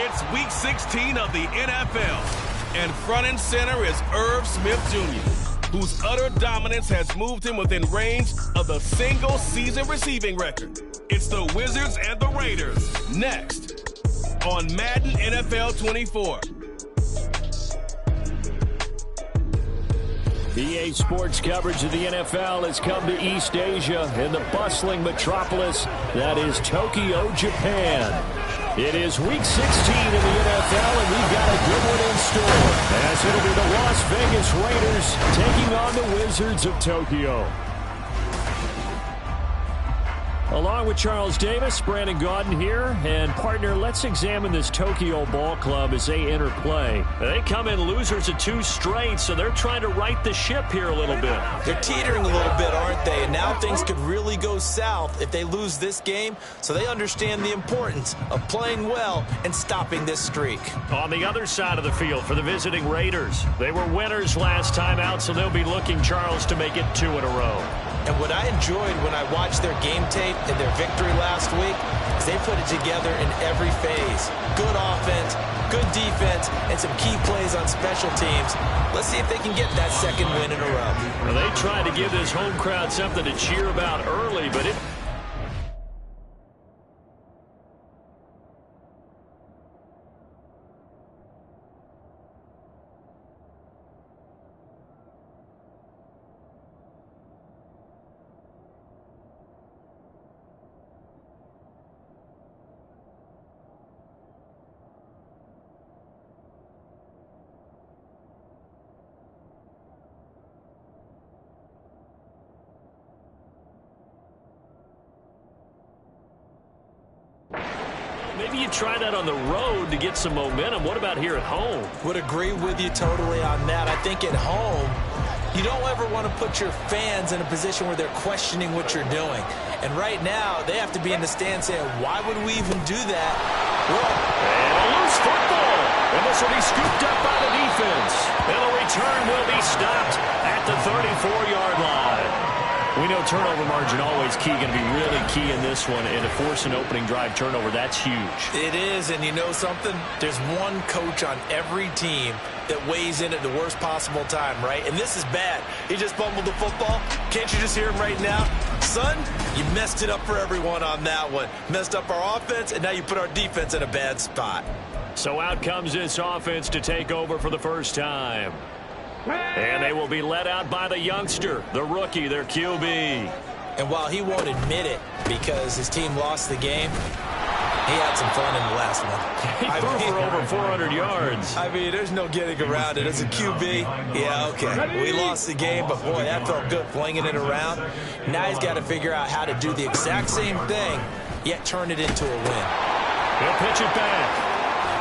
It's Week 16 of the NFL, and front and center is Irv Smith Jr., whose utter dominance has moved him within range of the single-season receiving record. It's the Wizards and the Raiders, next on Madden NFL 24. EA Sports coverage of the NFL has come to East Asia in the bustling metropolis that is Tokyo, Japan. It is Week 16 in the NFL, and we've got a good one in store, as it'll be the Las Vegas Raiders taking on the Wizards of Tokyo. Along with Charles Davis, Brandon Gaudin here, and partner, let's examine this Tokyo ball club as they enter play. They come in losers of 2 straight, so they're trying to right the ship here a little bit. They're teetering a little bit, aren't they? And now things could really go south if they lose this game, so they understand the importance of playing well and stopping this streak. On the other side of the field for the visiting Raiders, they were winners last time out, so they'll be looking, Charles, to make it 2 in a row. And what I enjoyed when I watched their game tape and their victory last week is they put it together in every phase. Good offense, good defense, and some key plays on special teams. Let's see if they can get that second win in a row. Well, they tried to give this home crowd something to cheer about early, but it... Maybe you try that on the road to get some momentum. What about here at home? Would agree with you totally on that. I think at home, you don't ever want to put your fans in a position where they're questioning what you're doing. And right now, they have to be in the stand saying, why would we even do that? And a loose football. And this will be scooped up by the defense. And the return will be stopped at the 34-yard line. We know turnover margin always key, going to be really key in this one. And to force an opening drive turnover, that's huge. It is, and you know something? There's one coach on every team that weighs in at the worst possible time, right? And this is bad. He just fumbled the football. Can't you just hear him right now? Son, you messed it up for everyone on that one. Messed up our offense, and now you put our defense in a bad spot. So out comes this offense to take over for the first time. And they will be led out by the youngster, the rookie, their QB. And while he won't admit it because his team lost the game, he had some fun in the last one. He threw for over 400 yards. I mean, there's no getting around it. As a QB, yeah, okay. We lost the game, but boy, that felt good flinging it around. Now he's got to figure out how to do the exact same thing, yet turn it into a win. He'll pitch it back.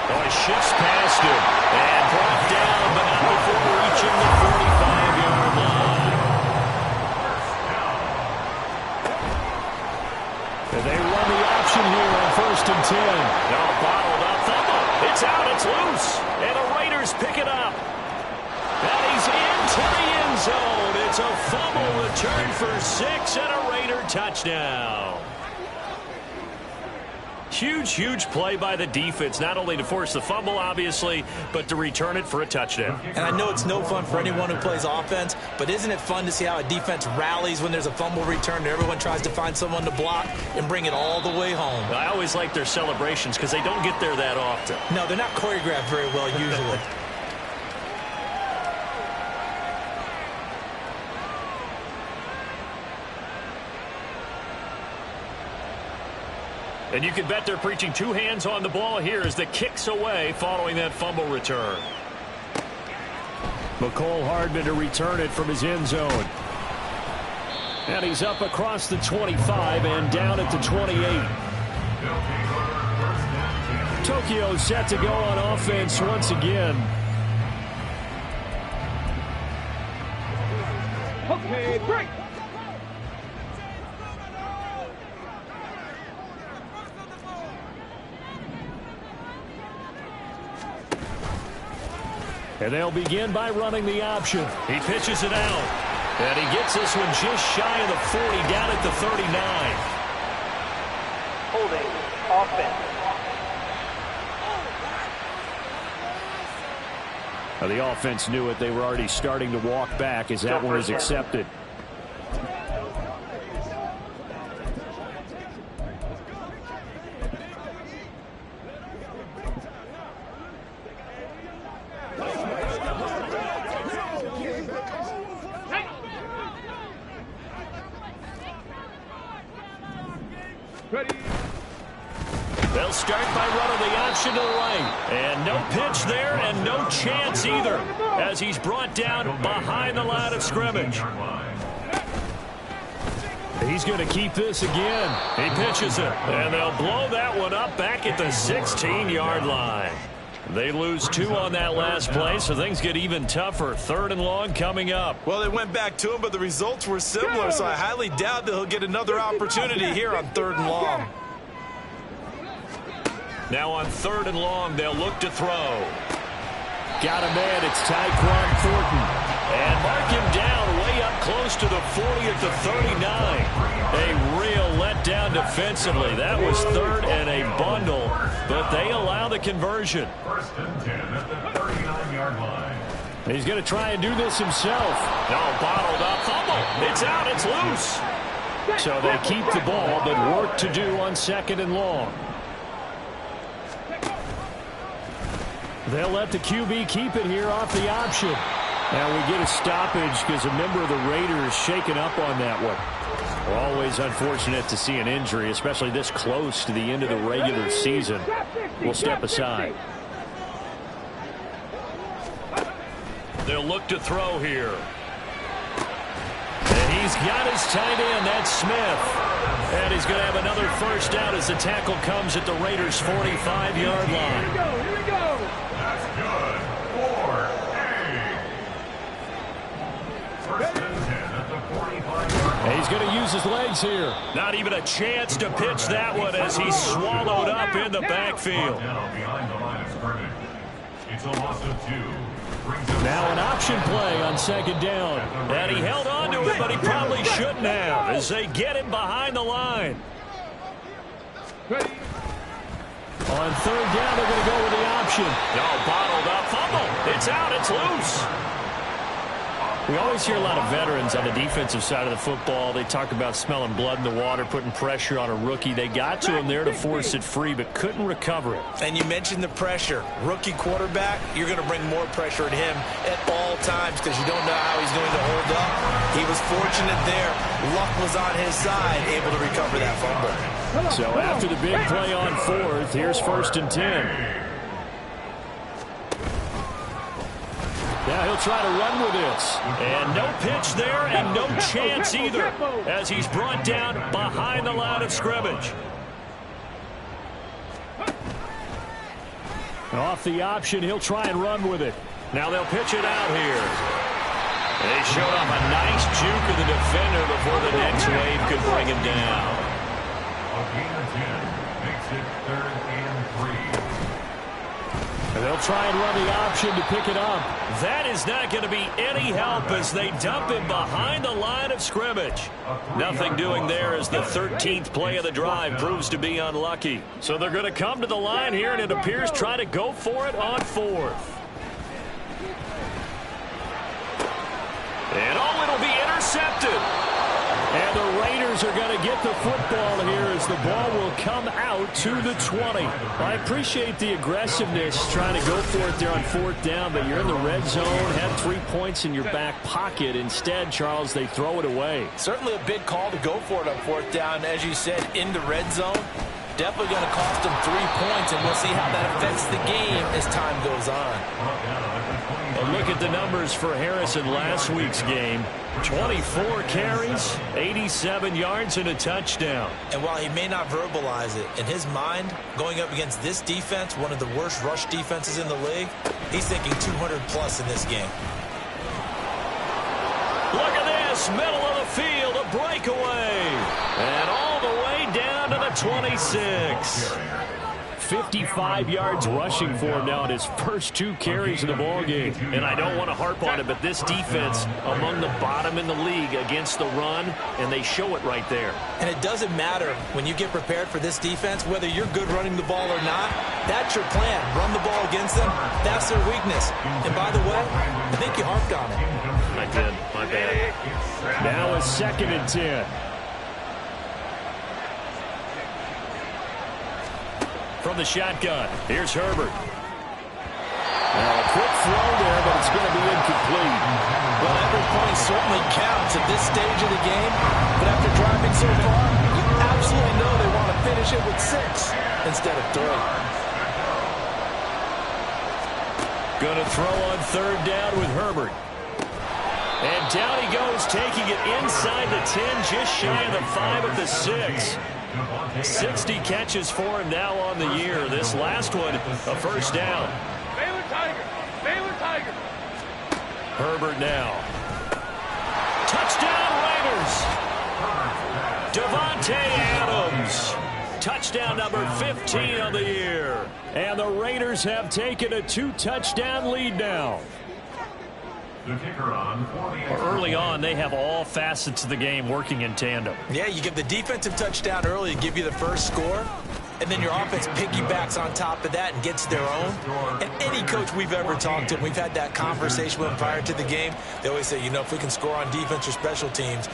Oh, he shifts past him and brought down, but not before reaching the 45-yard line. And they run the option here on 1st and 10. Now bottled up, fumble. It's out, it's loose. And the Raiders pick it up. And he's into the end zone. It's a fumble return for 6 and a Raider touchdown. Huge play by the defense, not only to force the fumble, obviously, but to return it for a touchdown. And I know it's no fun for anyone who plays offense, but isn't it fun to see how a defense rallies when there's a fumble return and everyone tries to find someone to block and bring it all the way home? I always like their celebrations because they don't get there that often. No, they're not choreographed very well usually. And you can bet they're preaching 2 hands on the ball here as the kick's away following that fumble return. McCole Hardman to return it from his end zone. And he's up across the 25 and down at the 28. Tokyo set to go on offense once again. Okay, break. And they'll begin by running the option. He pitches it out. And he gets this one just shy of the 40, down at the 39. Holding offense. The offense knew it. They were already starting to walk back as that one is accepted. They'll start by running the option to the right. And no pitch there and no chance either as he's brought down behind the line of scrimmage. He's going to keep this again. He pitches it. And they'll blow that one up back at the 16-yard line. They lose 2 on that last play, so things get even tougher. 3rd and long coming up. Well, they went back to him, but the results were similar, so I highly doubt that he'll get another opportunity here on 3rd and long. Now on 3rd and long, they'll look to throw. Got a man. It's Tyquan Thornton. And mark him down way up close to the 40 at the 39. A real letdown defensively. That was 3rd and a bundle, but they allow the conversion. 1st and 10 at the 39-yard line. He's going to try and do this himself. No, bottled up. Fumble. It's out. It's loose. So they keep the ball, but work to do on 2nd and long. They'll let the QB keep it here off the option. Now we get a stoppage because a member of the Raiders shaken up on that one. We're always unfortunate to see an injury, especially this close to the end of the regular season. We'll step aside. They'll look to throw here. And he's got his tight end. That's Smith. And he's going to have another first down as the tackle comes at the Raiders' 45-yard line. Here we go. That's good. 4A. 1st and 10 at the 45-yard line. He's going to use his legs here. Not even a chance to pitch that one as he's swallowed up in the backfield. Down behind the line of scrimmage. It's a loss of 2. Now an option play on 2nd down. And he held on to it, but he probably shouldn't have as they get him behind the line. On 3rd down, they're going to go with the option. No, bottled up. Fumble. It's out. It's loose. We always hear a lot of veterans on the defensive side of the football. They talk about smelling blood in the water, putting pressure on a rookie. They got to him there to force it free, but couldn't recover it. And you mentioned the pressure. Rookie quarterback, you're going to bring more pressure at him at all times because you don't know how he's going to hold up. He was fortunate there. Luck was on his side, able to recover that fumble. So after the big play on 4th, here's 1st and 10. Now he'll try to run with this. And no pitch there and no chance either as he's brought down behind the line of scrimmage. Off the option, he'll try and run with it. Now they'll pitch it out here. They showed off a nice juke of the defender before the next wave could bring him down. A gain of 10 makes it 3rd and 3. And they'll try and run the option to pick it up. That is not going to be any help as they dump him behind the line of scrimmage. Nothing doing there as the 13th play of the drive proves to be unlucky. So they're going to come to the line here, and it appears try to go for it on 4th. And oh, it'll be intercepted. And the Raiders are going to get the football here as the ball will come out to the 20. I appreciate the aggressiveness trying to go for it there on 4th down, but you're in the red zone, have 3 points in your back pocket. Instead, Charles, they throw it away. Certainly a big call to go for it on 4th down. As you said, in the red zone, definitely going to cost them 3 points, and we'll see how that affects the game as time goes on. And look at the numbers for Harris in last week's game. 24 carries, 87 yards, and a touchdown. And while he may not verbalize it, in his mind, going up against this defense, one of the worst rush defenses in the league, he's thinking 200-plus in this game. Look at this, middle of the field, a breakaway. And all the way down to the 26. 55 yards rushing for him now in his first 2 carries of the ballgame. And I don't want to harp on it, but this defense among the bottom in the league against the run, and they show it right there. And it doesn't matter when you get prepared for this defense, whether you're good running the ball or not. That's your plan. Run the ball against them. That's their weakness. And by the way, I think you harped on it. I did. My bad. Now a 2nd and 10. From the shotgun, here's Herbert. Now a quick throw there, but it's going to be incomplete. Well, every point certainly counts at this stage of the game. But after driving so far, you absolutely know they want to finish it with 6 instead of 3. Going to throw on 3rd down with Herbert. And down he goes, taking it inside the 10, just shy of the 5 at the 6. 60 catches for him now on the year. This last one, a first down. Baylor Tiger. Baylor Tiger. Herbert now. Touchdown Raiders. Devontae Adams. Touchdown number 15 of the year. And the Raiders have taken a 2-touchdown lead now. Early on, they have all facets of the game working in tandem. Yeah, you give the defensive touchdown early to give you the first score, and then your offense piggybacks on top of that and gets their own. And any coach we've ever talked to, we've had that conversation with them prior to the game, they always say, you know, if we can score on defense or special teams,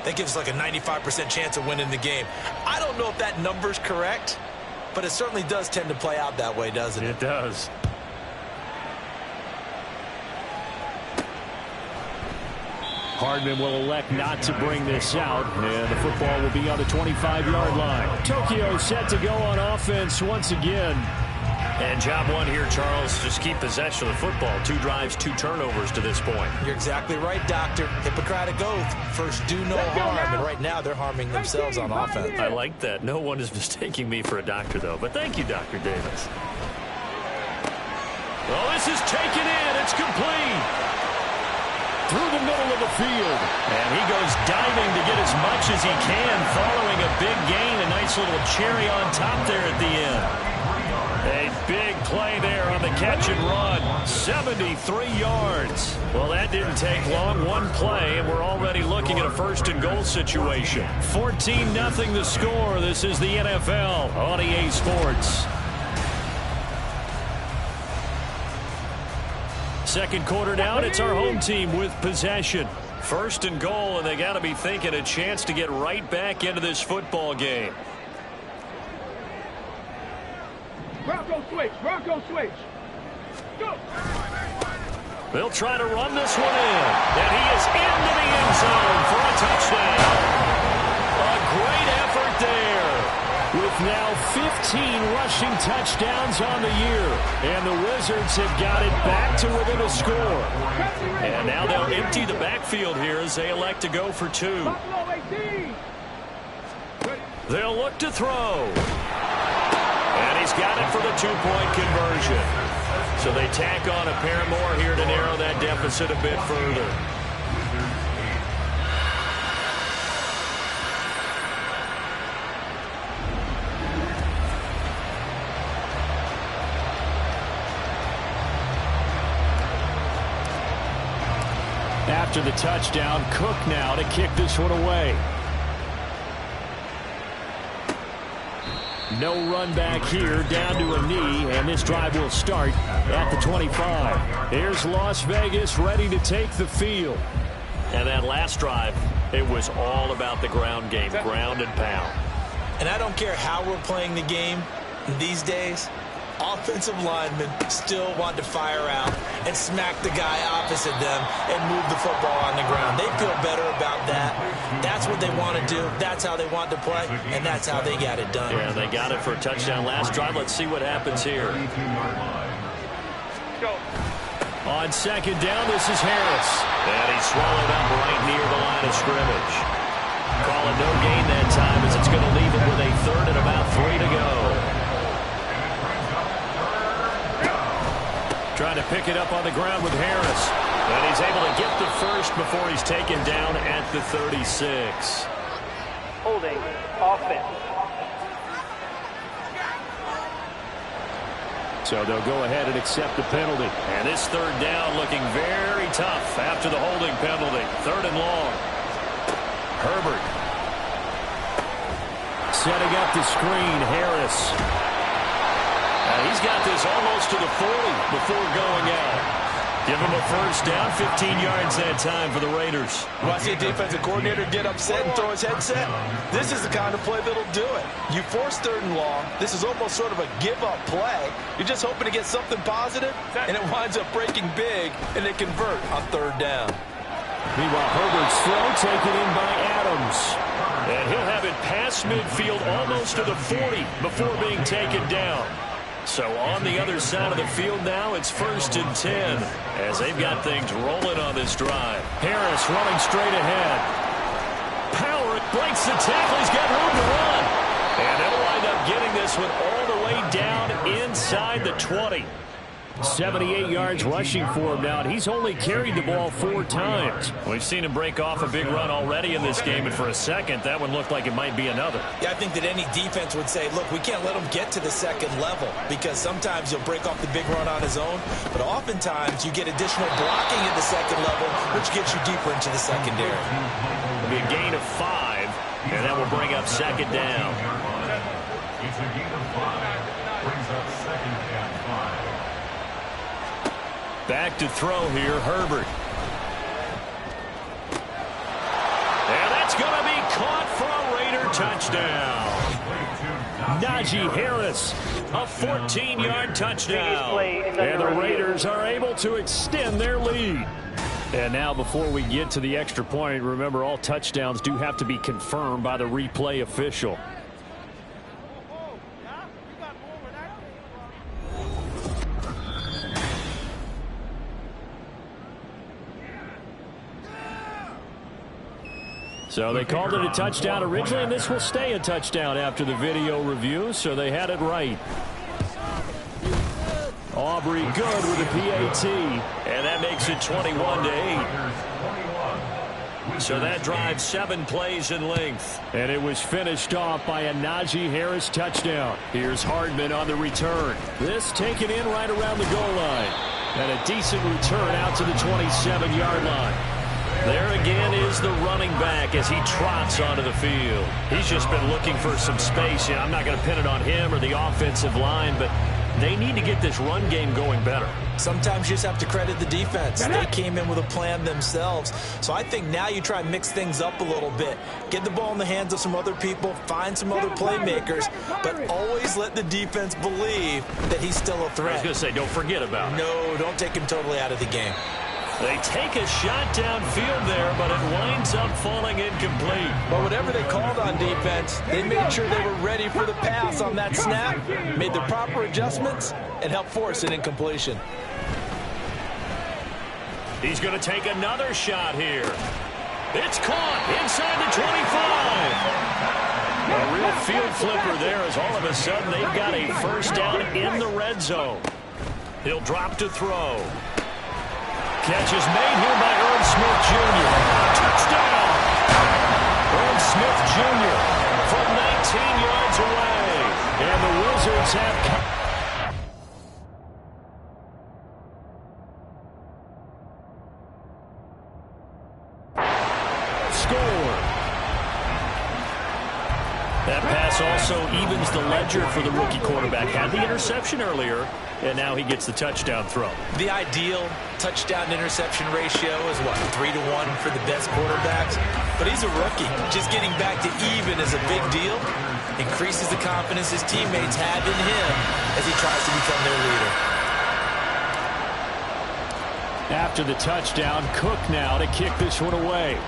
that gives us like a 95% chance of winning the game. I don't know if that number's correct, but it certainly does tend to play out that way, doesn't it? It does. Hardman will elect not to bring this out, and the football will be on the 25-yard line. Tokyo set to go on offense once again. And job 1 here, Charles, just keep possession of the football. 2 drives, 2 turnovers to this point. You're exactly right, Doctor. Hippocratic oath. First, do no harm. And right now, they're harming themselves on offense. I like that. No one is mistaking me for a doctor, though. But thank you, Dr. Davis. Well, this is taken in. It's complete. Through the middle of the field. And he goes diving to get as much as he can, following a big gain. A nice little cherry on top there at the end. A big play there on the catch and run. 73 yards. Well, that didn't take long. 1 play, and we're already looking at a 1st and goal situation. 14-0 the score. This is the NFL on EA Sports. 2nd quarter down, it's our home team with possession. 1st and goal, and they got to be thinking a chance to get right back into this football game. Bronco switch. Bronco switch. Go. They'll try to run this one in. And he is into the end zone for a touchdown. A great effort there. With now 15 rushing touchdowns on the year. And the Wizards have got it back to within a score. And now they'll empty the backfield here as they elect to go for 2. They'll look to throw. And he's got it for the 2-point conversion. So they tack on a pair more here to narrow that deficit a bit further. After the touchdown, Cook now to kick this one away. No run back here, down to a knee, and this drive will start at the 25. Here's Las Vegas ready to take the field. And that last drive, it was all about the ground game, ground and pound. And I don't care how we're playing the game these days, offensive linemen still want to fire out and smack the guy opposite them and move the football on the ground. They feel better about that. That's what they want to do. That's how they want to play, and that's how they got it done. Yeah, they got it for a touchdown last drive. Let's see what happens here. On 2nd down, this is Harris. And he's swallowed up right near the line of scrimmage. Call it no gain that time as it's going to leave it with a 3rd and about 3 to go. Trying to pick it up on the ground with Harris. And he's able to get the first before he's taken down at the 36. Holding offense. So they'll go ahead and accept the penalty. And this third down looking very tough after the holding penalty. 3rd and long. Herbert. Setting up the screen, Harris. He's got this almost to the 40 before going out. Give him a first down, 15 yards that time for the Raiders. When I see a defensive coordinator get upset and throw his headset, this is the kind of play that'll do it. You force 3rd and long. This is almost sort of a give-up play. You're just hoping to get something positive, and it winds up breaking big, and they convert on 3rd down. Meanwhile, Herbert's throw taken in by Adams. And he'll have it past midfield almost to the 40 before being taken down. So on the other side of the field now, it's 1st and 10 as they've got things rolling on this drive. Harris running straight ahead. Power breaks the tackle. He's got room to run. And they'll wind up getting this one all the way down inside the 20. 78 yards rushing for him now, and he's only carried the ball 4 times. We've seen him break off a big run already in this game, and for a second, that one looked like it might be another. Yeah, I think that any defense would say, look, we can't let him get to the 2nd level, because sometimes he'll break off the big run on his own, but oftentimes you get additional blocking at the 2nd level, which gets you deeper into the secondary. It'll be a gain of 5, and that will bring up 2nd down. It's a gain of 5. Brings up 2nd and 5. Back to throw here, Herbert. And that's going to be caught for a Raider touchdown. Najee Harris, a 14-yard touchdown. And the Raiders are able to extend their lead. And now before we get to the extra point, remember all touchdowns do have to be confirmed by the replay official. So they called it a touchdown originally, and this will stay a touchdown after the video review, so they had it right. Aubrey good with the PAT, and that makes it 21-8. So that drives 7 plays in length, and it was finished off by a Najee Harris touchdown. Here's Hardman on the return. This taken in right around the goal line, and a decent return out to the 27-yard line. There again is the running back as he trots onto the field. He's just been looking for some space. I'm not going to pin it on him or the offensive line, but they need to get this run game going better. Sometimes you just have to credit the defense. They came in with a plan themselves. So I think now you try and mix things up a little bit. Get the ball in the hands of some other people, find some other playmakers, but always let the defense believe that he's still a threat. I was going to say, don't forget about it. No, don't take him totally out of the game. They take a shot downfield there, but it winds up falling incomplete. But whatever they called on defense, they made sure they were ready for the pass on that snap, made the proper adjustments, and helped force an incompletion. He's going to take another shot here. It's caught inside the 25. A real field flipper there as all of a sudden they've got a first down in the red zone. He'll drop to throw. Catch is made here by Irv Smith Jr. Touchdown! Irv Smith Jr. from 19 yards away. And the Wizards have score. That pass also evens the ledger for the rookie quarterback. Had the interception earlier, and now he gets the touchdown throw. The ideal touchdown-interception ratio is, what, 3-to-1 for the best quarterbacks? But he's a rookie. Just getting back to even is a big deal. Increases the confidence his teammates have in him as he tries to become their leader. After the touchdown, Cook now to kick this one away.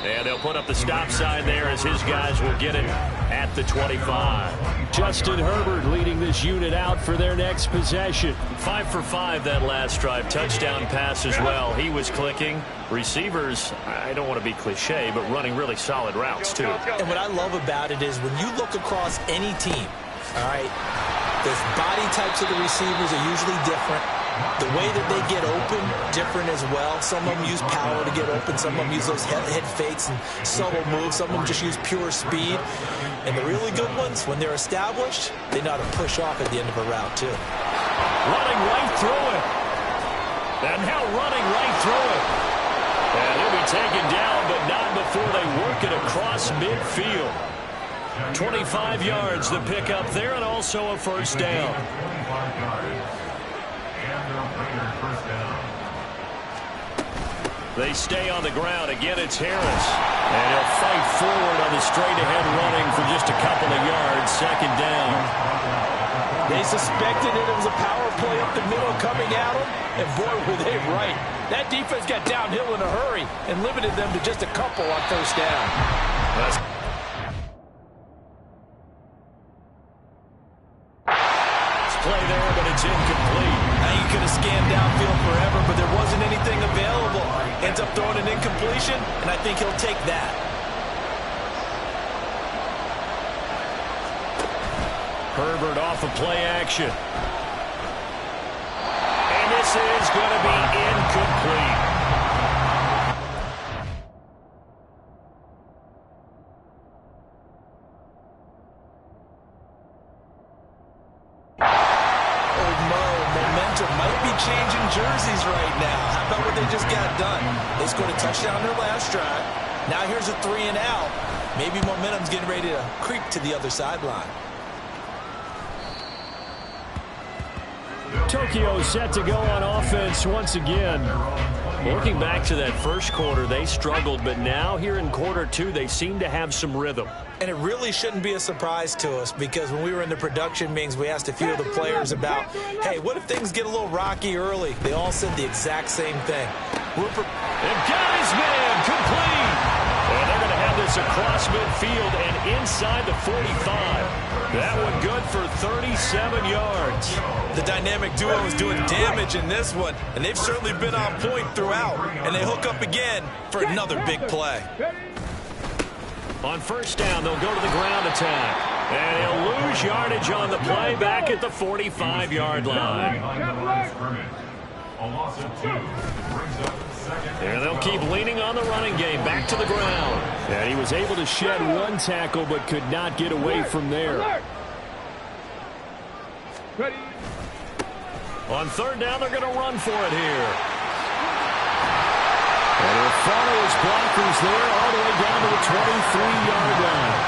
And they'll put up the stop sign there as his guys will get it at the 25. Justin Herbert leading this unit out for their next possession. 5 for 5 that last drive. Touchdown pass as well. He was clicking. Receivers, I don't want to be cliche, but running really solid routes too. And what I love about it is when you look across any team, all right, the body types of the receivers are usually different. The way that they get open, different as well. Some of them use power to get open. Some of them use those head fakes and subtle moves. Some of them just use pure speed. And the really good ones, when they're established, they know how to push off at the end of a route, too. Running right through it. And now running right through it. And he'll be taken down, but not before they work it across midfield. 25 yards to pick up there, and also a first down. They stay on the ground. Again, it's Harris. And he'll fight forward on the straight-ahead running for just a couple of yards. Second down. They suspected it was a power play up the middle coming at them, and boy, were they right. That defense got downhill in a hurry and limited them to just a couple on first down. Play there, but it's incomplete. Now you could have scanned downfield forever, but there wasn't anything available. Ends up throwing an incompletion, and I think he'll take that. Herbert off of play action. And this is going to be incomplete. Changing jerseys right now. How about what they just got done? They scored a touchdown their last drive. Now here's a 3-and-out. Maybe momentum's getting ready to creep to the other sideline. Tokyo set to go on offense once again. Looking back to that first quarter, they struggled, but now here in quarter two, they seem to have some rhythm. And it really shouldn't be a surprise to us, because when we were in the production meetings, we asked a few of the players about, hey, what if things get a little rocky early? They all said the exact same thing. And got his man complete. And they're going to have this across midfield and inside the 45. That one good for 37 yards. The dynamic duo is doing damage in this one, and they've certainly been on point throughout. And they hook up again for another big play. On first down, they'll go to the ground attack. And he'll lose yardage on the play back at the 45-yard line. A loss of 2 brings up second. And they'll keep leaning on the running game back to the ground. And he was able to shed one tackle but could not get away from there. Ready. On third down, they're going to run for it here. And he'll follow his blockers there all the way down to the 23-yard line.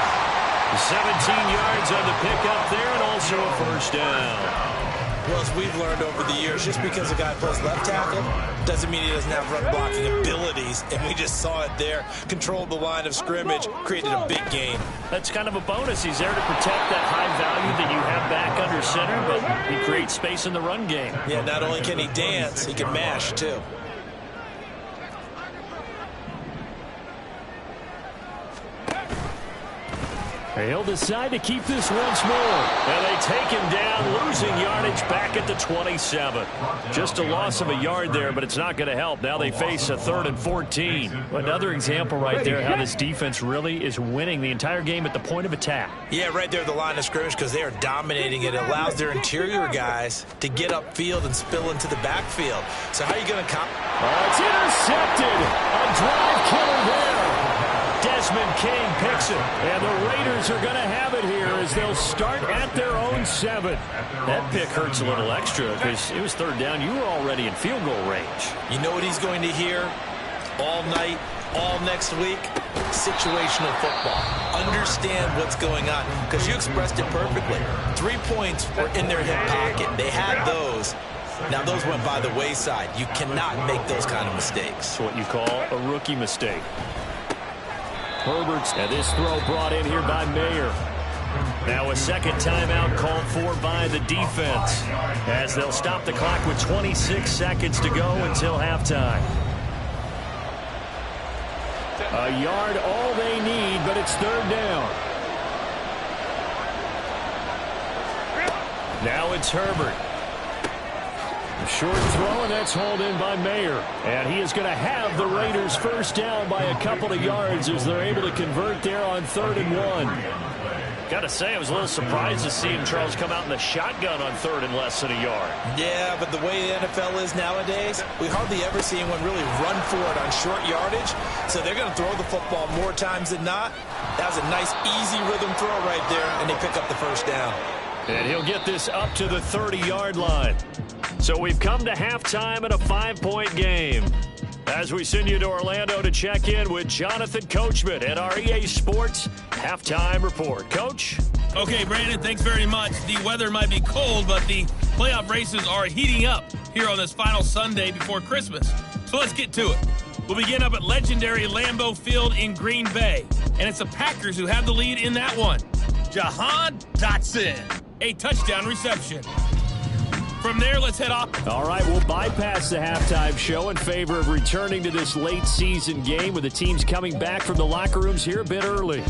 17 yards on the pickup there and also a first down. Well, as we've learned over the years, just because a guy plays left tackle doesn't mean he doesn't have run blocking abilities. And we just saw it there. Controlled the line of scrimmage, created a big gain. That's kind of a bonus. He's there to protect that high value that you have back under center, but he creates space in the run game. Yeah, not only can he dance, he can mash, too. He'll decide to keep this once more. And they take him down, losing yardage back at the 27. Just a loss of a yard there, but it's not going to help. Now they face a 3rd and 14. Another example right there how this defense really is winning the entire game at the point of attack. Yeah, right there at the line of scrimmage, because they are dominating it. It allows their interior guys to get upfield and spill into the backfield. So how are you going to it's intercepted. A drive killer there. Desmond King picks it, and the Raiders are going to have it here as they'll start at their own 7. That pick hurts a little extra because it was third down. You were already in field goal range. You know what he's going to hear all night, all next week? Situational football. Understand what's going on, because you expressed it perfectly. 3 points were in their hip pocket. They had those. Now, those went by the wayside. You cannot make those kind of mistakes. It's what you call a rookie mistake. Herbert's, and this throw brought in here by Mayer. Now a second timeout called for by the defense as they'll stop the clock with 26 seconds to go until halftime. A yard all they need, but it's third down. Now it's Herbert. A short throw, and that's hauled in by Mayer. And he is going to have the Raiders first down by a couple of yards as they're able to convert there on 3rd and 1. Got to say, I was a little surprised to see him, Charles, come out in the shotgun on 3rd and less than a yard. Yeah, but the way the NFL is nowadays, we hardly ever see anyone really run for it on short yardage. So they're going to throw the football more times than not. That was a nice, easy rhythm throw right there, and they pick up the first down. And he'll get this up to the 30-yard line. So we've come to halftime in a 5-point game. As we send you to Orlando to check in with Jonathan Coachman at our EA Sports Halftime Report. Coach? Okay, Brandon, thanks very much. The weather might be cold, but the playoff races are heating up here on this final Sunday before Christmas. So let's get to it. We'll begin up at legendary Lambeau Field in Green Bay. And it's the Packers who have the lead in that one. Jahan Dotson, a touchdown reception. From there, let's head off. All right, we'll bypass the halftime show in favor of returning to this late season game with the teams coming back from the locker rooms here a bit early.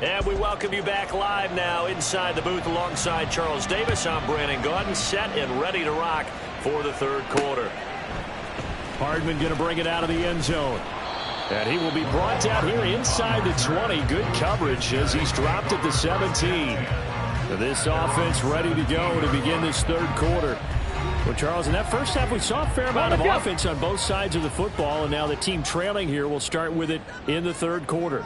And we welcome you back live now inside the booth alongside Charles Davis. I'm Brandon Gaudin, set and ready to rock for the third quarter. Hardman going to bring it out of the end zone. And he will be brought down here inside the 20. Good coverage as he's dropped at the 17. This offense ready to go to begin this third quarter. Well, Charles, in that first half, we saw a fair amount of offense on both sides of the football, and now the team trailing here will start with it in the third quarter.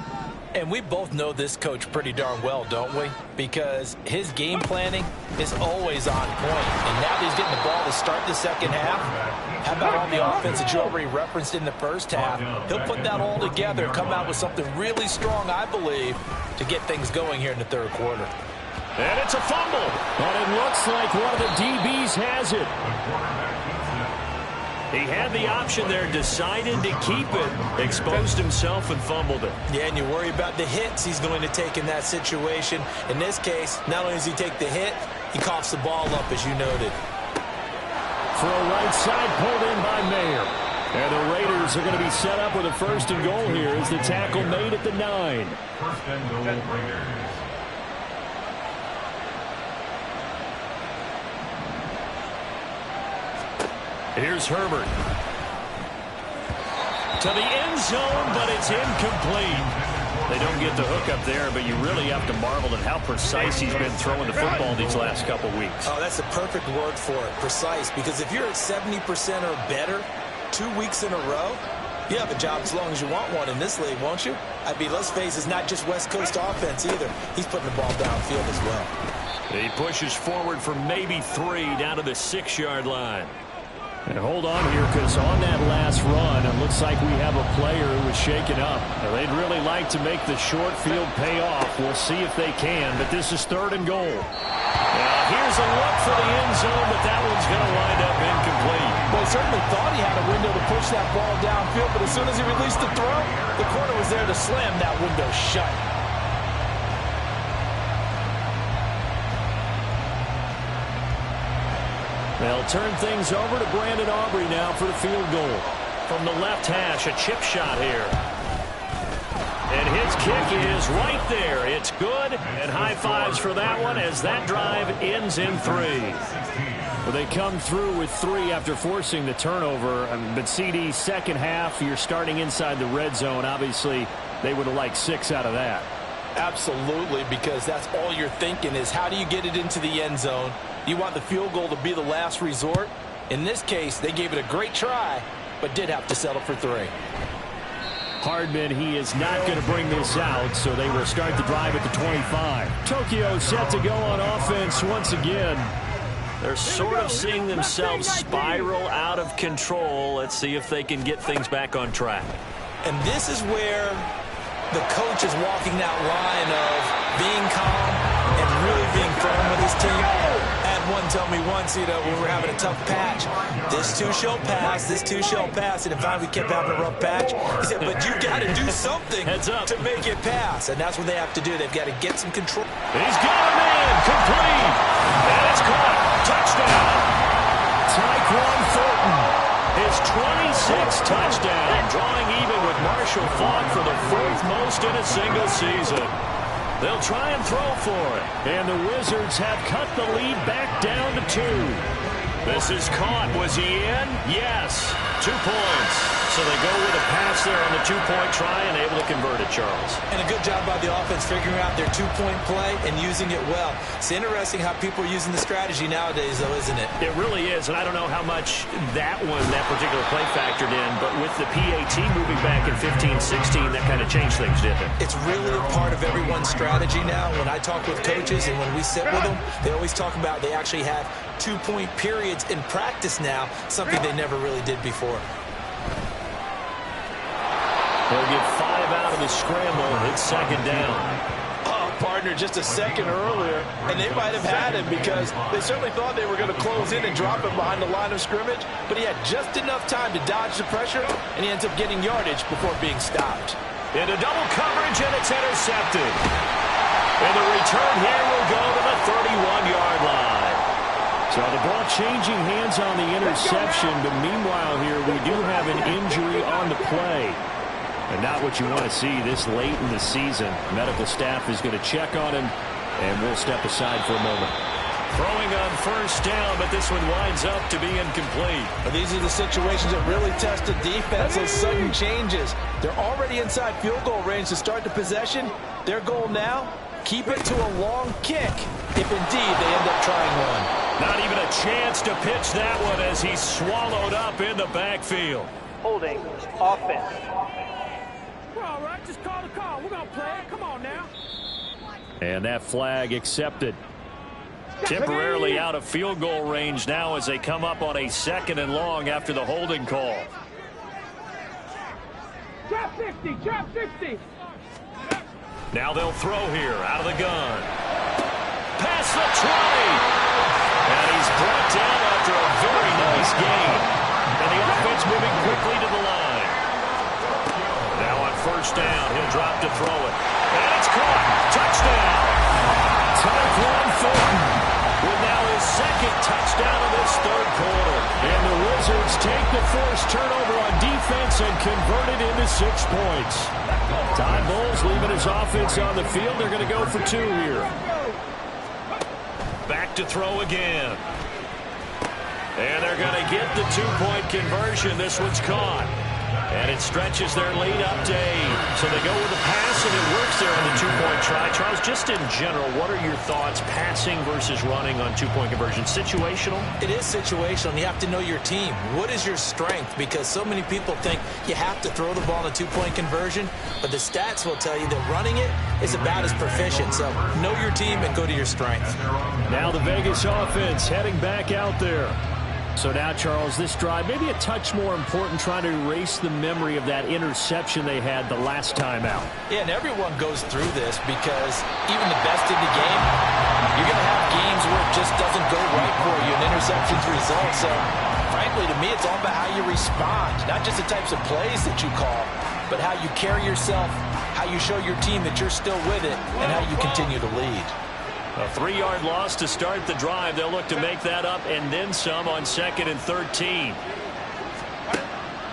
And we both know this coach pretty darn well, don't we? Because his game planning is always on point. And now that he's getting the ball to start the second half, how about all the offense that you already referenced in the first half? He'll put that all together and come out with something really strong, I believe, to get things going here in the third quarter. And it's a fumble. But it looks like one of the DBs has it. He had the option there, decided to keep it, exposed himself and fumbled it. Yeah, and you worry about the hits he's going to take in that situation. In this case, not only does he take the hit, he coughs the ball up, as you noted. Throw right side, pulled in by Mayer. And the Raiders are going to be set up with a 1st and goal here as the tackle made at the 9. 1st and goal, Raiders. Here's Herbert. To the end zone, but it's incomplete. They don't get the hook up there, but you really have to marvel at how precise he's been throwing the football these last couple weeks. Oh, that's the perfect word for it, precise. Because if you're at 70% or better 2 weeks in a row, you have a job as long as you want one in this league, won't you? I mean, let's face it, it's not just West Coast offense either. He's putting the ball downfield as well. He pushes forward for maybe 3 down to the 6-yard line. And hold on here, because on that last run, it looks like we have a player who was shaken up. Now, they'd really like to make the short field pay off. We'll see if they can, but this is 3rd and goal. Now, here's a look for the end zone, but that one's going to wind up incomplete. Well, he certainly thought he had a window to push that ball downfield, but as soon as he released the throw, the corner was there to slam that window shut. They'll turn things over to Brandon Aubrey now for the field goal. From the left hash, a chip shot here. And his kick is right there. It's good, and high fives for that one as that drive ends in 3. Well, they come through with 3 after forcing the turnover. But CD, second half, you're starting inside the red zone. Obviously, they would have liked 6 out of that. Absolutely, because that's all you're thinking is how do you get it into the end zone? You want the field goal to be the last resort. In this case, they gave it a great try, but did have to settle for 3. Hardman, he is not going to bring this out, so they will start the drive at the 25. Tokyo set to go on offense once again. They're sort of seeing themselves spiral out of control. Let's see if they can get things back on track. And this is where the coach is walking that line of being calm and really being firm with his team. I had one tell me once, you know, when we were having a tough patch, this too shall pass, this too shall pass. And in fact, we kept having a rough patch. He said, but you got to do something to make it pass. And that's what they have to do. They've got to get some control. He's got a man, complete. And it's caught. Touchdown. Tyquan Thornton. His 26th touchdown, drawing even with Marshall Faulk for the 4th most in a single season. They'll try and throw for it. And the Wizards have cut the lead back down to 2. This is caught. Was he in? Yes. 2 points. So they go with a pass there on the 2-point try and able to convert it, Charles. And a good job by the offense figuring out their 2-point play and using it well. It's interesting how people are using the strategy nowadays, though, isn't it? It really is, and I don't know how much that particular play factored in, but with the PAT moving back in 15-16, that kind of changed things, didn't it? It's really a part of everyone's strategy now. When I talk with coaches and when we sit with them, they always talk about they actually have 2-point periods in practice now, something they never really did before. They'll get 5 out of the scramble. It's second down. Oh, partner, just a second earlier, and they might have had him because they certainly thought they were going to close in and drop him behind the line of scrimmage, but he had just enough time to dodge the pressure, and he ends up getting yardage before being stopped. Into double coverage, and it's intercepted. And the return here will go to the 31-yard line. So the ball changing hands on the interception, but meanwhile here we do have an injury on the play. And not what you want to see this late in the season. Medical staff is going to check on him, and we'll step aside for a moment. Throwing on first down, but this one winds up to be incomplete. Well, these are the situations that really test the defense, those sudden changes. They're already inside field goal range to start the possession. Their goal now, keep it to a long kick, if indeed they end up trying one. Not even a chance to pitch that one as he's swallowed up in the backfield. Holding offense. We're all right. Just call the call. We're going to play it. Come on now. And that flag accepted. Temporarily out of field goal range now as they come up on a 2nd and long after the holding call. Drop 60. Drop 60. Now they'll throw here out of the gun. Past the 20. And he's brought down after a very nice game. And the offense moving quickly to the line. Now on first down, he'll drop to throw it. And it's caught. Touchdown. Tyquan Thornton with now his 2nd touchdown of this 3rd quarter. And the Wizards take the forced turnover on defense and convert it into 6 points. Todd Bowles leaving his offense on the field. They're going to go for 2 here. Back to throw again. And they're going to get the 2-point conversion. This one's caught. And it stretches their lead up to 8. So they go with a pass, and it works there on the 2-point try. Charles, just in general, what are your thoughts passing versus running on 2-point conversion? Situational? It is situational, and you have to know your team. What is your strength? Because so many people think you have to throw the ball in a 2-point conversion, but the stats will tell you that running it is about as proficient. So know your team and go to your strength. Now the Vegas offense heading back out there. So now, Charles, this drive, maybe a touch more important, trying to erase the memory of that interception they had the last time out. Yeah, and everyone goes through this because even the best in the game, you're going to have games where it just doesn't go right for you, and interceptions result. So, frankly, to me, it's all about how you respond, not just the types of plays that you call, but how you carry yourself, how you show your team that you're still with it, and how you continue to lead. A 3-yard loss to start the drive. They'll look to make that up and then some on 2nd and 13.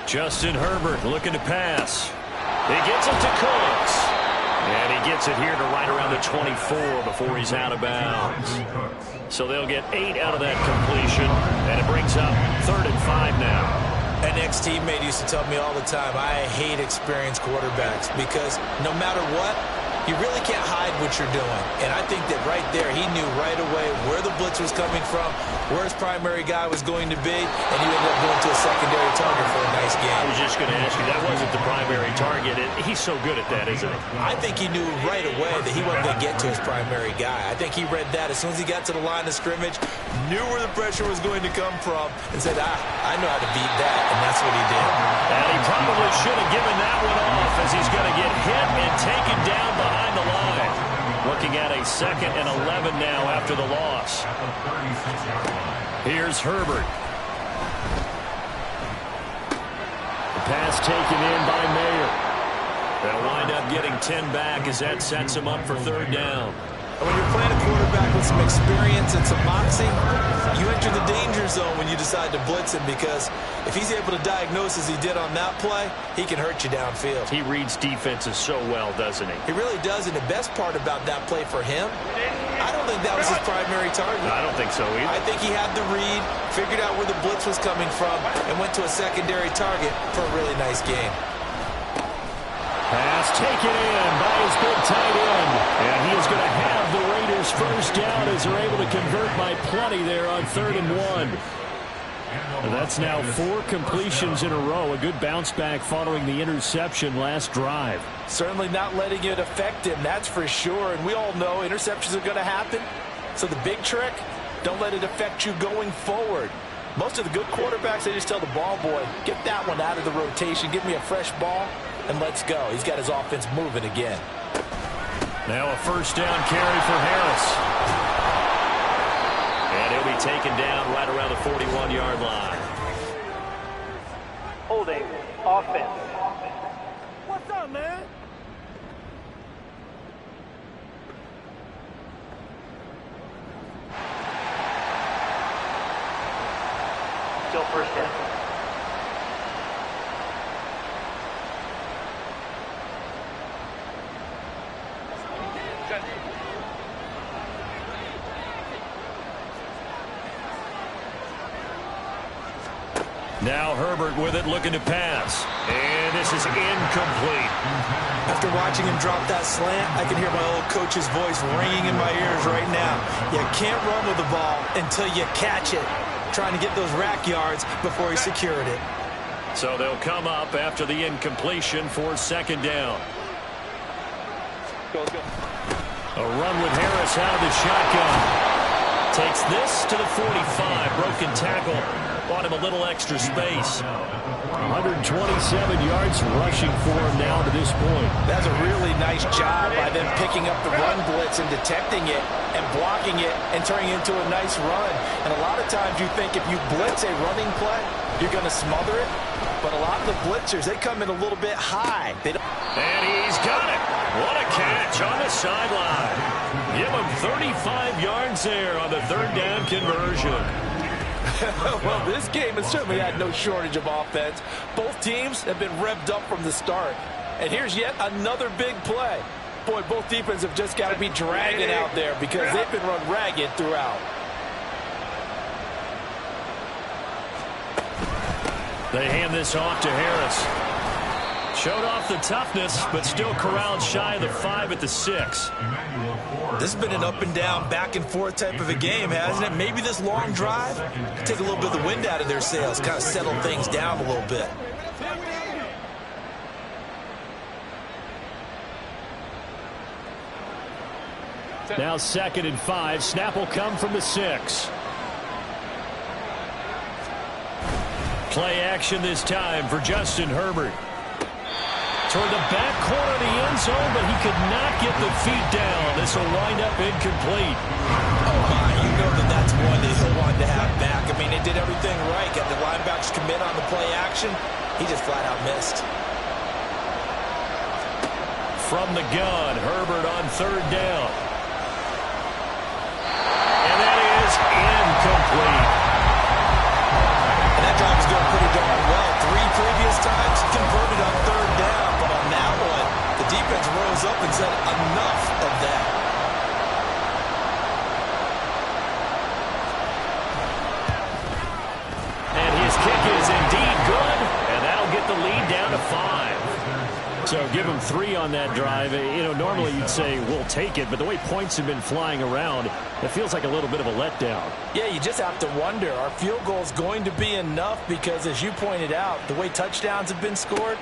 Justin Herbert looking to pass. He gets it to Cooks. And he gets it here to right around the 24 before he's out of bounds. So they'll get 8 out of that completion. And it brings up 3rd and 5 now. An ex-teammate used to tell me all the time, I hate experienced quarterbacks because no matter what, you really can't hide what you're doing. And I think that right there, he knew right away where the blitz was coming from, where his primary guy was going to be, and he ended up going to a secondary target for a nice game. I was just going to ask you, that wasn't the primary target. He's so good at that, isn't he? I think he knew right away that he wasn't going to get to his primary guy. I think he read that as soon as he got to the line of scrimmage, knew where the pressure was going to come from, and said, I know how to beat that, and that's what he did. And he probably should have given that one off as he's going to get hit and taken down behind the line. Looking at a 2nd and 11 now after the loss. Here's Herbert. The pass taken in by Mayer. They'll wind up getting 10 back as that sets him up for 3rd down. When you're playing a quarterback with some experience and some moxie, you enter the danger zone when you decide decide to blitz him, because if he's able to diagnose as he did on that play, he can hurt you downfield. He reads defenses so well, doesn't he? He really does, and the best part about that play for him, I don't think that was his primary target. I don't think so either. I think he had the read, figured out where the blitz was coming from, and went to a secondary target for a really nice game. Pass taken in by his big tight end. And he is going to have the Raiders first down as they're able to convert by plenty there on 3rd and 1. And that's now 4 completions in a row. A good bounce back following the interception last drive. Certainly not letting it affect him, that's for sure. And we all know interceptions are going to happen. So the big trick, don't let it affect you going forward. Most of the good quarterbacks, they just tell the ball boy, get that one out of the rotation, give me a fresh ball, and let's go. He's got his offense moving again. Now a first down carry for Harris. And he'll be taken down right around the 41-yard line. Holding offense. What's up, man? Still first down. Now Herbert with it, looking to pass. And this is incomplete. After watching him drop that slant, I can hear my old coach's voice ringing in my ears right now. You can't run with the ball until you catch it. Trying to get those rack yards before he secured it. So they'll come up after the incompletion for 2nd down. A run with Harris out of the shotgun. Takes this to the 45. Broken tackle. Bought him a little extra space. 127 yards rushing for him now to this point. That's a really nice job by them picking up the run blitz and detecting it and blocking it and turning it into a nice run. And a lot of times you think if you blitz a running play, you're going to smother it. But a lot of the blitzers, they come in a little bit high. And he's got it. What a catch on the sideline. Give him 35 yards there on the 3rd down conversion. Well, this game has certainly had no shortage of offense. Both teams have been revved up from the start. And here's yet another big play. Boy, both defenses have just got to be dragging out there because they've been run ragged throughout. They hand this off to Harris. Showed off the toughness, but still corralled shy of the 5 at the 6. This has been an up and down, back and forth type of a game, hasn't it? Maybe this long drive, take a little bit of the wind out of their sails, kind of settle things down a little bit. Now 2nd and 5. Snap will come from the 6. Play action this time for Justin Herbert. Toward the back corner of the end zone, but he could not get the feet down. This will wind up incomplete. Oh, my. You know that's one that he'll want to have back. I mean, they did everything right. Got the linebackers commit on the play action. He just flat out missed. From the gun, Herbert on 3rd down. And that is incomplete. And that drive is going pretty darn well. 3 previous times converted on 3rd down. But on that one, the defense rose up and said enough of that. And his kick is indeed good. And that'll get the lead down to 5. So give him 3 on that drive. You know, normally you'd say, we'll take it. But the way points have been flying around, it feels like a little bit of a letdown. Yeah, you just have to wonder, are field goals going to be enough? Because as you pointed out, the way touchdowns have been scored,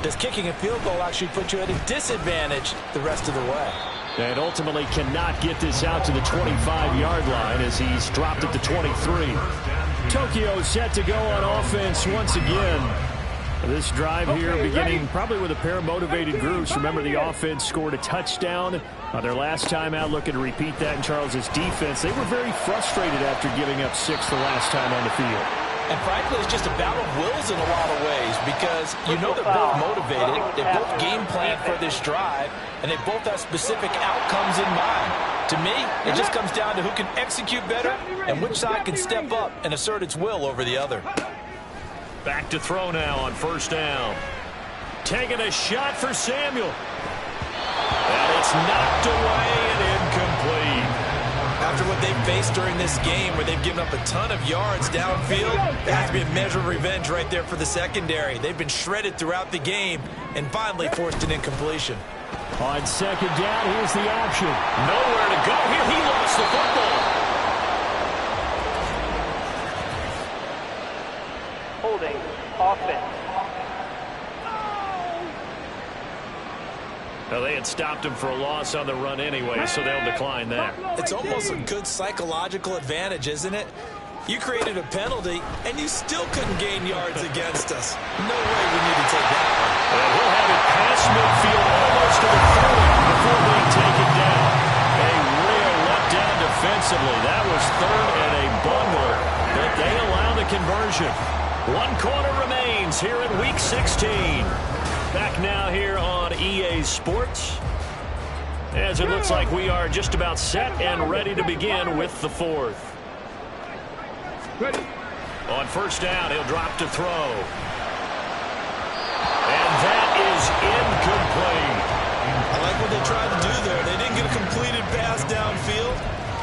does kicking a field goal actually put you at a disadvantage the rest of the way? And ultimately cannot get this out to the 25-yard line as he's dropped it to 23. Tokyo set to go on offense once again. This drive here beginning probably with a pair of motivated groups. Remember, the offense scored a touchdown on their last time out. Looking to repeat that in Charles's defense. They were very frustrated after giving up 6 the last time on the field. And frankly, it's just a battle of wills in a lot of ways because you know they're both motivated. They both game plan for this drive, and they both have specific outcomes in mind. To me, it just comes down to who can execute better and which side can step up and assert its will over the other. Back to throw now on first down. Taking a shot for Samuel. And it's knocked away and incomplete. After what they've faced during this game where they've given up a ton of yards downfield, there has to be a measure of revenge right there for the secondary. They've been shredded throughout the game and finally forced an incompletion. On second down, here's the option. Nowhere to go here. He lost the football. Holding offense. Well, they had stopped him for a loss on the run anyway, so they'll decline that. It's almost a good psychological advantage, isn't it? You created a penalty, and you still couldn't gain yards against us. No way we need to take that one. And he'll have it past midfield almost to the 30 before being taken down. A real letdown defensively. That was third and a bundle, but they allow the conversion. 1 quarter remains here in Week 16. Back now here on EA Sports, as it looks like we are just about set and ready to begin with the fourth. Ready. On first down, he'll drop to throw. And that is incomplete. I like what they tried to do there. They didn't get a completed pass downfield,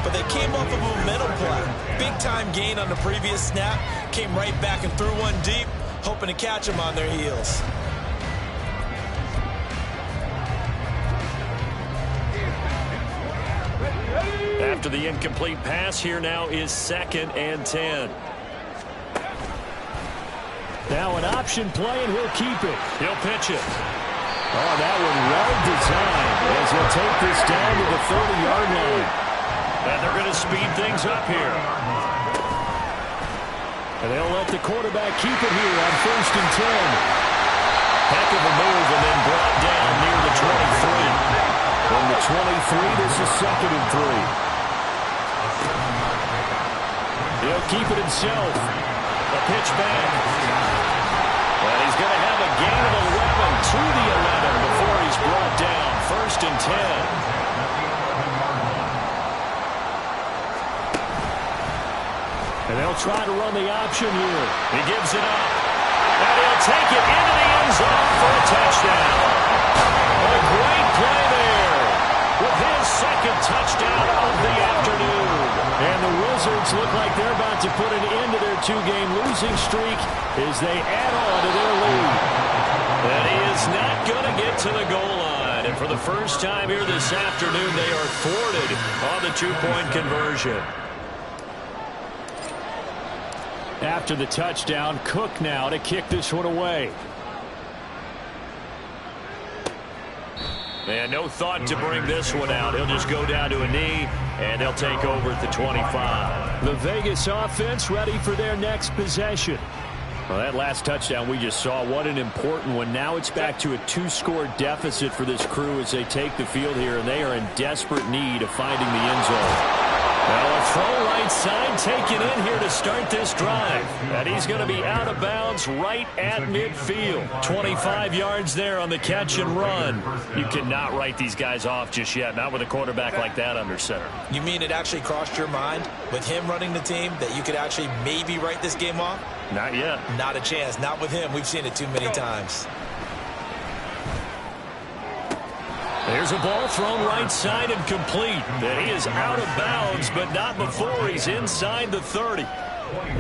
but they came off of a momentum play. Big-time gain on the previous snap, came right back and threw one deep, hoping to catch them on their heels. After the incomplete pass, here now is 2nd and 10. Now an option play, and he'll keep it. He'll pitch it. Oh, that one well designed as he'll take this down to the 30-yard line. And they're going to speed things up here. And they'll let the quarterback keep it here on 1st and 10. Heck of a move, and then brought down near the 23. From the 23, this is 2nd and 3. He'll keep it himself. A pitch back. And he's going to have a gain of 11 to the 11 before he's brought down. 1st and 10. And they'll try to run the option here. He gives it up. And he'll take it into the end zone for a touchdown. A great play there with his 2nd touchdown of the afternoon. And the Wizards look like they're about to put an end to their 2-game losing streak as they add on to their lead. And he is not going to get to the goal line. And for the first time here this afternoon, they are thwarted on the 2-point conversion. After the touchdown, Cook now to kick this one away. And no thought to bring this one out. He'll just go down to a knee, and they'll take over at the 25. The Vegas offense ready for their next possession. Well, that last touchdown we just saw, what an important one. Now it's back to a 2-score deficit for this crew as they take the field here, and they are in desperate need of finding the end zone. Well, a throw right side taken in here to start this drive. And he's going to be out of bounds right at midfield. 25 yards there on the catch and run. You cannot write these guys off just yet, not with a quarterback like that under center. You mean it actually crossed your mind with him running the team that you could actually maybe write this game off? Not yet. Not a chance. Not with him. We've seen it too many times. There's a ball thrown right side and complete. And he is out of bounds, but not before he's inside the 30.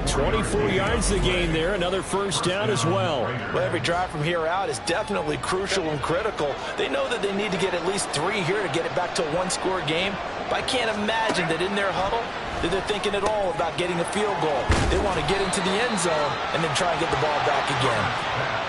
24 yards the gain there. Another first down as well. Well, every drive from here out is definitely crucial and critical. They know that they need to get at least 3 here to get it back to a 1-score game. But I can't imagine that in their huddle that they're thinking at all about getting a field goal. They want to get into the end zone and then try and get the ball back again.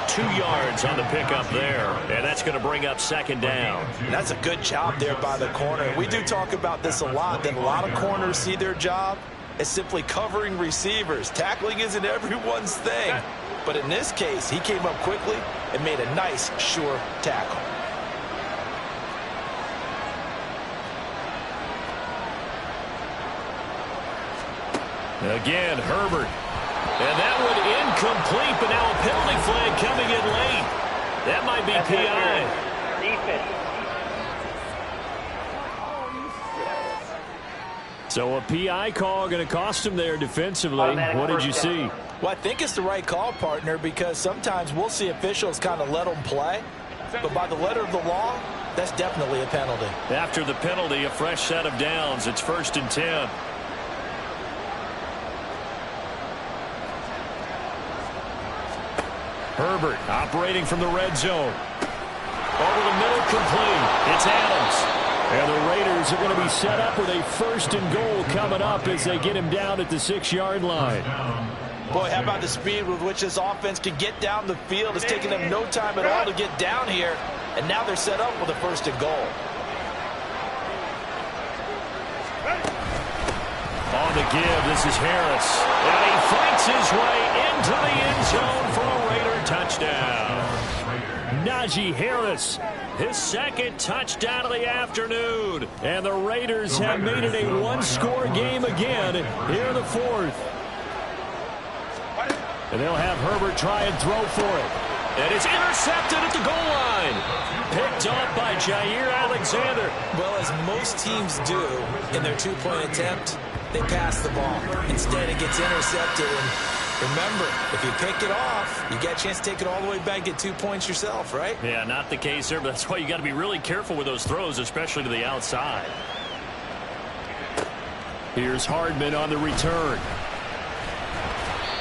2 yards on the pickup there, and that's going to bring up 2nd down. That's a good job there by the corner. We do talk about this a lot, that a lot of corners see their job as simply covering receivers. Tackling isn't everyone's thing. But in this case, he came up quickly and made a nice, sure tackle. Again, Herbert. And that one incomplete, but now a penalty flag coming in late. That might be PI. Defense. So a PI call going to cost him there defensively. What did you see? Well, I think it's the right call, partner, because sometimes we'll see officials kind of let them play. But by the letter of the law, that's definitely a penalty. After the penalty, a fresh set of downs. It's 1st and 10. Herbert operating from the red zone. Over the middle, complete. It's Adams. And the Raiders are going to be set up with a 1st and goal coming up as they get him down at the 6-yard line. Boy, how about the speed with which this offense can get down the field? It's taking them no time at all to get down here. And now they're set up with a 1st and goal. On the give, this is Harris. And he fights his way into the end zone for a Raider touchdown. Najee Harris, his 2nd touchdown of the afternoon. And the Raiders have made it a one-score game again here in the 4th. And they'll have Herbert try and throw for it. And it's intercepted at the goal line. Picked off by Jair Alexander. Well, as most teams do in their 2-point attempt, they pass the ball. Instead, it gets intercepted. And remember, if you pick it off, you get a chance to take it all the way back, get 2 points yourself, right? Yeah, not the case here, but that's why you got to be really careful with those throws, especially to the outside. Here's Hardman on the return.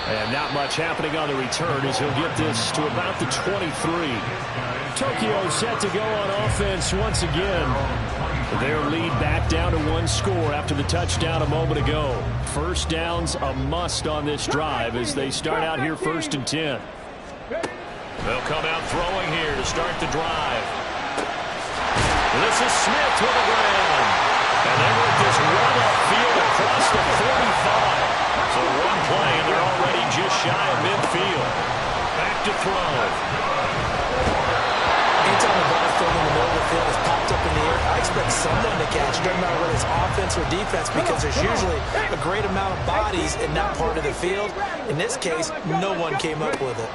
And not much happening on the return as he'll get this to about the 23. Tokyo set to go on offense once again. Their lead back down to 1 score after the touchdown a moment ago. 1st down's a must on this drive as they start out here 1st and 10. They'll come out throwing here to start the drive. This is Smith to the ground. And they work this run upfield across the 45. So one play, and they're already just shy of midfield. Back to throw. Anytime the ball thrown in the middle of the field is popped up in the air, I expect someone to catch it. Doesn't matter whether it's offense or defense, because there's usually a great amount of bodies in that part of the field. In this case, no one came up with it.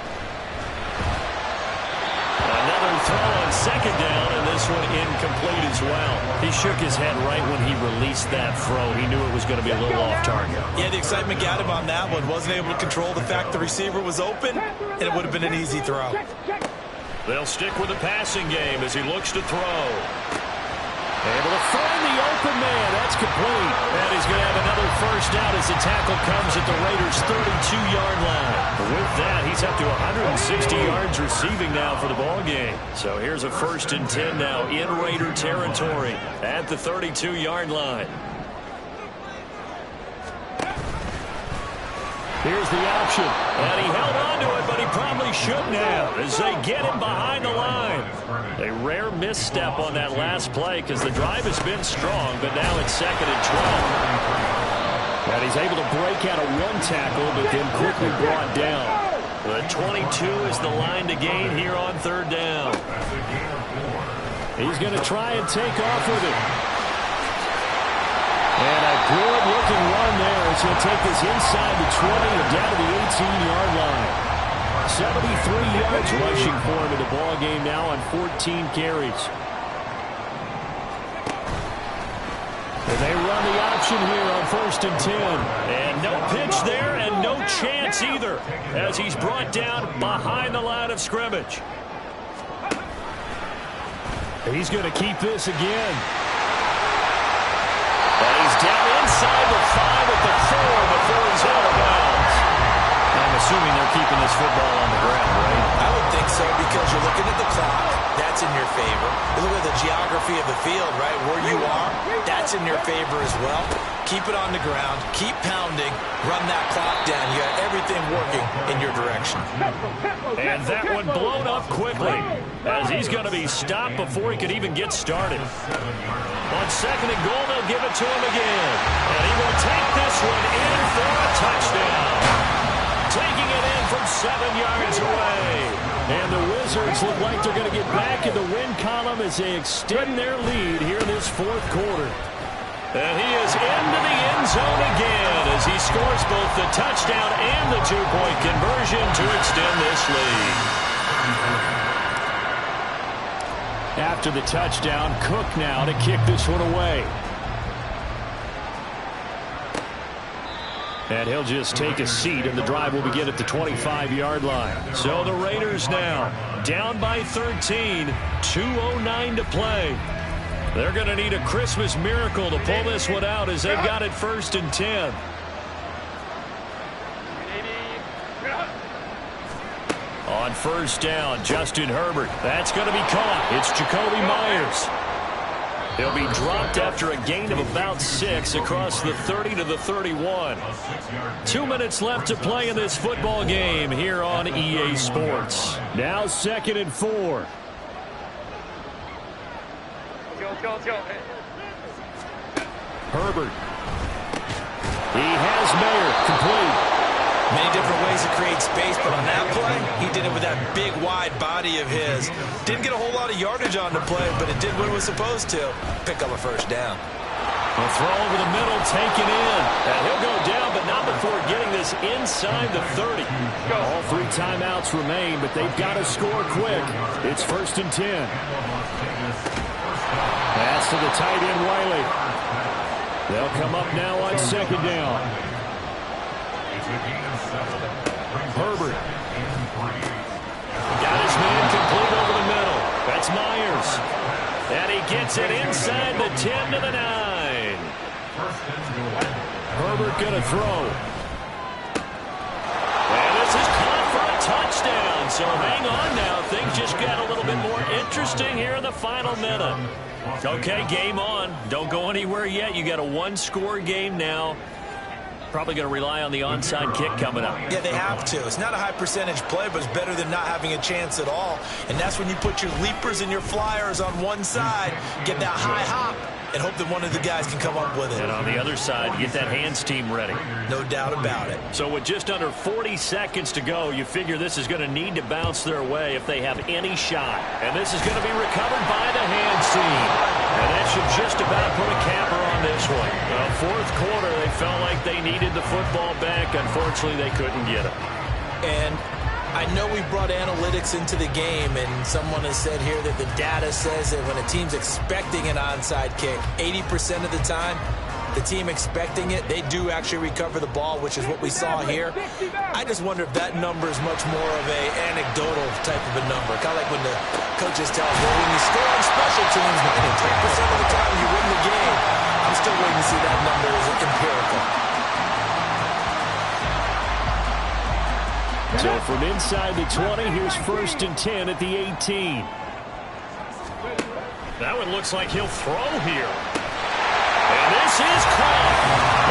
Another throw on 2nd down, and this one incomplete as well. He shook his head right when he released that throw. He knew it was going to be a little off target. Yeah, the excitement got him on that one. Wasn't able to control the fact the receiver was open, and it would have been an easy throw. They'll stick with the passing game as he looks to throw. Able to find the open man. That's complete. And he's going to have another 1st down as the tackle comes at the Raiders' 32-yard line. With that, he's up to 160 yards receiving now for the ball game. So here's a 1st and 10 now in Raider territory at the 32-yard line. Here's the option. And he held on to it, but he probably shouldn't have as they get him behind the line. A rare misstep on that last play because the drive has been strong, but now it's 2nd and 12. And he's able to break out of one tackle, but then quickly brought down. The 22 is the line to gain here on 3rd down. He's going to try and take off with it. And a good-looking run there as he'll take this inside the 20 and down to the 18-yard line. 73 yards rushing for him in the ball game now on 14 carries. And they run the option here on 1st and 10. And no pitch there and no chance either as he's brought down behind the line of scrimmage. He's going to keep this again. And he's down inside the 5 at the 4 before he's out of bounds. I'm assuming they're keeping this football on the ground, right? I would think so, because you're looking at the clock. That's in your favor. You look at the geography of the field, right? Where you are, that's in your favor as well. Keep it on the ground. Keep pounding. Run that clock down. You got everything working in your direction. And that one blown up quickly as he's going to be stopped before he could even get started. On 2nd and goal, they'll give it to him again. And he will take this one in for a touchdown. Taking it in from 7 yards away. And the Wizards look like they're going to get back in the win column as they extend their lead here in this 4th quarter. And he is into the end zone again as he scores both the touchdown and the 2-point conversion to extend this lead. After the touchdown, Cook now to kick this one away. And he'll just take a seat, and the drive will begin at the 25-yard line. So the Raiders now down by 13, 2:09 to play. They're going to need a Christmas miracle to pull this one out as they've got it 1st and 10. On 1st down, Justin Herbert. That's going to be caught. It's Jacoby Myers. He'll be dropped after a gain of about 6 across the 30 to the 31. 2 minutes left to play in this football game here on EA Sports. Now 2nd and 4. Herbert. He has Mayer complete. Many different ways to create space, but on that play, he did it with that big, wide body of his. Didn't get a whole lot of yardage on the play, but it did what it was supposed to. Pick up a 1st down. A throw over the middle, taken in. And he'll go down, but not before getting this inside the 30. All 3 timeouts remain, but they've got to score quick. It's 1st and 10. Pass to the tight end, Wiley. They'll come up now on 2nd down. Herbert. Got his man complete over the middle. That's Myers. And he gets it inside the 10 to the 9. Herbert going to throw. And this is caught for a touchdown. So hang on now. Things just got a little bit more interesting here in the final minute. Okay, game on. Don't go anywhere yet. You got a 1-score game now. Probably going to rely on the onside kick coming up. Yeah, they have to. It's not a high percentage play, but it's better than not having a chance at all. And that's when you put your leapers and your flyers on one side, get that high hop, and hope that one of the guys can come up with it. And on the other side, get that hands team ready. No doubt about it. So with just under 40 seconds to go, you figure this is going to need to bounce their way if they have any shot. And this is going to be recovered by the hands team. And that should just about put a capper on this one. Well, 4th quarter, they felt like they needed the football back. Unfortunately, they couldn't get it. And I know we brought analytics into the game, and someone has said here that the data says that when a team's expecting an onside kick, 80% of the time, the team expecting it, they do actually recover the ball, which is what we saw here. I just wonder if that number is much more of a anecdotal type of a number. Kind of like when the coaches tell us, well, when you score on special teams, 93% of the time you win the game. I'm still waiting to see that number as empirical. So from inside the 20, here's 1st and 10 at the 18. That one looks like he'll throw here. And this is caught.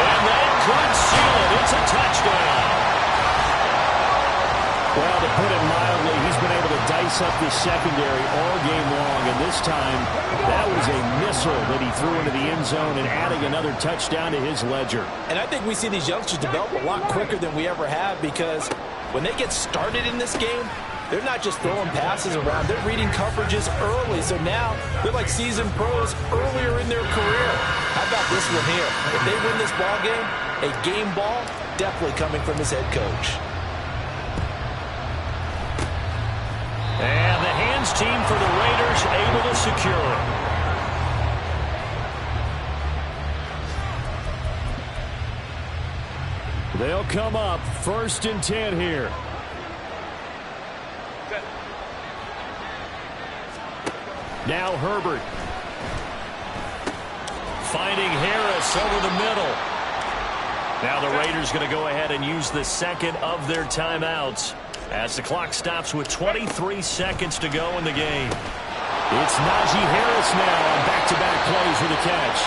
And that could seal it. It's a touchdown. Well, to put it mildly, he's been able to dice up the secondary all game long. And this time, that was a missile that he threw into the end zone and adding another touchdown to his ledger. And I think we see these youngsters develop a lot quicker than we ever have, because when they get started in this game, they're not just throwing passes around. They're reading coverages early. So now they're like seasoned pros earlier in their career. How about this one here? If they win this ball game, a game ball, definitely coming from his head coach. And the hands team for the Raiders able to secure it. They'll come up 1st and 10 here. Now Herbert. Finding Harris over the middle. Now the Raiders going to go ahead and use the 2nd of their timeouts as the clock stops with 23 seconds to go in the game. It's Najee Harris now on back-to-back plays with a catch.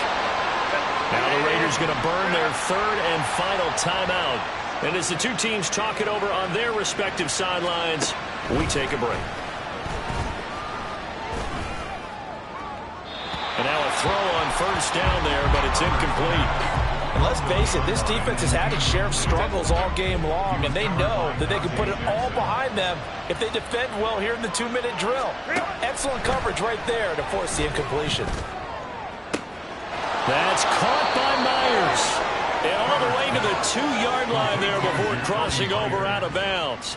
Now the Raiders going to burn their 3rd and final timeout. And as the two teams talk it over on their respective sidelines, we take a break. And now a throw on 1st down there, but it's incomplete. And let's face it, this defense has had its share of struggles all game long, and they know that they can put it all behind them if they defend well here in the 2-minute drill. Excellent coverage right there to force the incompletion. That's caught by Myers. And all the way to the 2-yard line there before crossing over out of bounds.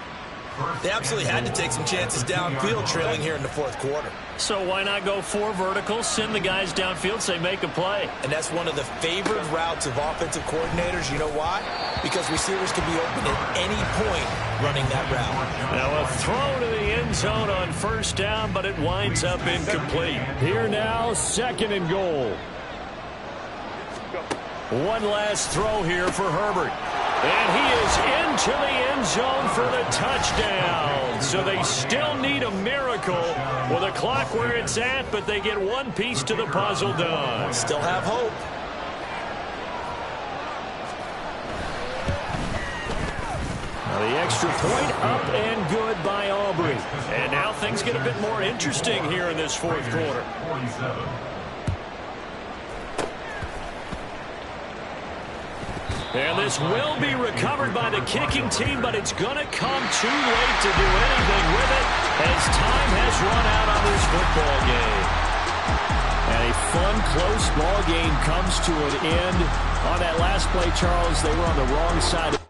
They absolutely had to take some chances downfield trailing here in the fourth quarter. So why not go 4 verticals, send the guys downfield, say make a play? And that's one of the favored routes of offensive coordinators. You know why? Because receivers can be open at any point running that route. Now a throw to the end zone on first down, but it winds up incomplete. Here now, 2nd and goal. One last throw here for Herbert. And he is into the end zone for the touchdown. So they still need a miracle with a clock where it's at, but they get one piece to the puzzle done. Still have hope. Now the extra point up and good by Aubrey. And now things get a bit more interesting here in this fourth quarter. 47. And this will be recovered by the kicking team, but it's going to come too late to do anything with it as time has run out on this football game. And a fun, close ball game comes to an end. On that last play, Charles, they were on the wrong side.